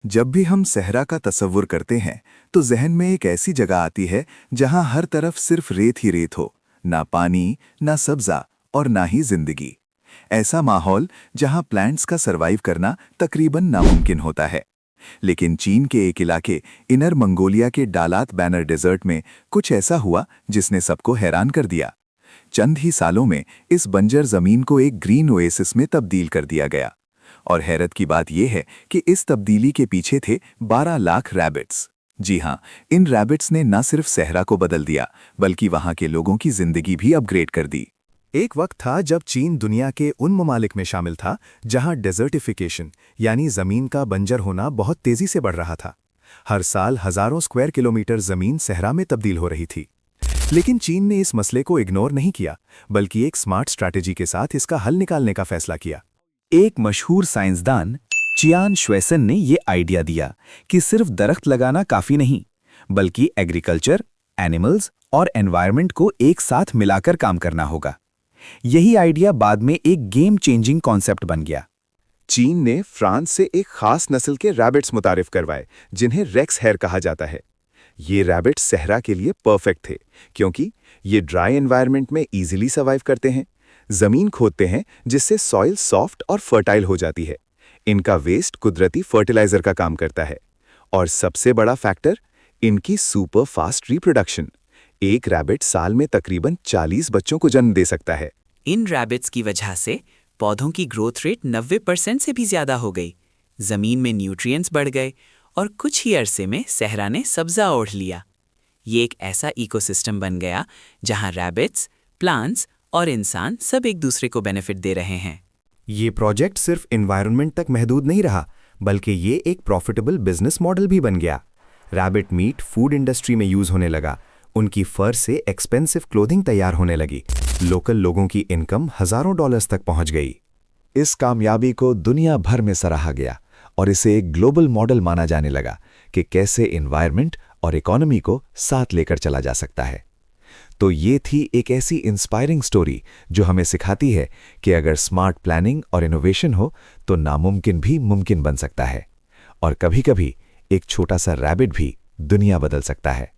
जब भी हम सहरा का तसव्वुर करते हैं तो जहन में एक ऐसी जगह आती है जहां हर तरफ सिर्फ रेत ही रेत हो, ना पानी, ना सब्जा और ना ही जिंदगी। ऐसा माहौल जहां प्लांट्स का सरवाइव करना तकरीबन नामुमकिन होता है। लेकिन चीन के एक इलाके इनर मंगोलिया के डालात बैनर डेजर्ट में कुछ ऐसा हुआ जिसने सबको हैरान कर दिया। चंद ही सालों में इस बंजर जमीन को एक ग्रीन ओएसिस में तब्दील कर दिया गया। और हैरत की बात यह है कि इस तब्दीली के पीछे थे 12 लाख रैबिट्स। जी हां, इन रैबिट्स ने न सिर्फ सहरा को बदल दिया बल्कि वहां के लोगों की जिंदगी भी अपग्रेड कर दी। एक वक्त था जब चीन दुनिया के उन ममालिक में शामिल था जहां डेजर्टिफिकेशन यानी जमीन का बंजर होना बहुत तेजी से बढ़ रहा था। हर साल हजारों स्क्वायर किलोमीटर जमीन सहरा में तब्दील हो रही थी। लेकिन चीन ने इस मसले को इग्नोर नहीं किया, बल्कि एक स्मार्ट स्ट्रैटेजी के साथ इसका हल निकालने का फैसला किया। एक मशहूर साइंसदान चियान श्वेसन ने ये आइडिया दिया कि सिर्फ दरख्त लगाना काफी नहीं, बल्कि एग्रीकल्चर, एनिमल्स और एनवायरनमेंट को एक साथ मिलाकर काम करना होगा। यही आइडिया बाद में एक गेम चेंजिंग कॉन्सेप्ट बन गया। चीन ने फ्रांस से एक खास नस्ल के रैबिट्स मुतारिफ करवाए जिन्हें रेक्स हेयर कहा जाता है। ये रैबिट्स सहरा के लिए परफेक्ट थे क्योंकि ये ड्राई एनवायरनमेंट में इजीली सर्वाइव करते हैं, जमीन खोदते हैं जिससे सॉइल सॉफ्ट और फर्टाइल हो जाती है। इनका वेस्ट कुदरती फर्टिलाइजर का काम करता है। और सबसे बड़ा फैक्टर, इनकी सुपर फास्ट रिप्रोडक्शन। एक रैबिट साल में तकरीबन 40 बच्चों को जन्म दे सकता है। इन रैबिट्स की वजह से पौधों की ग्रोथ रेट 90% से भी ज्यादा हो गई, जमीन में न्यूट्रिएंट्स बढ़ गए और कुछ ही अरसे में सहरा ने सब्जा ओढ़ लिया। ये एक ऐसा इकोसिस्टम बन गया जहां रैबिट्स, प्लांट्स और इंसान सब एक दूसरे को बेनिफिट दे रहे हैं। ये प्रोजेक्ट सिर्फ एनवायरनमेंट तक महदूद नहीं रहा, बल्कि ये एक प्रॉफिटेबल बिजनेस मॉडल भी बन गया। रैबिट मीट फूड इंडस्ट्री में यूज होने लगा, उनकी फर से एक्सपेंसिव क्लोथिंग तैयार होने लगी, लोकल लोगों की इनकम हजारों डॉलर्स तक पहुंच गई। इस कामयाबी को दुनिया भर में सराहा गया और इसे एक ग्लोबल मॉडल माना जाने लगा कि कैसे एनवायरनमेंट और इकोनॉमी को साथ लेकर चला जा सकता है। तो ये थी एक ऐसी इंस्पायरिंग स्टोरी जो हमें सिखाती है कि अगर स्मार्ट प्लानिंग और इनोवेशन हो तो नामुमकिन भी मुमकिन बन सकता है। और कभी-कभी एक छोटा सा रैबिट भी दुनिया बदल सकता है।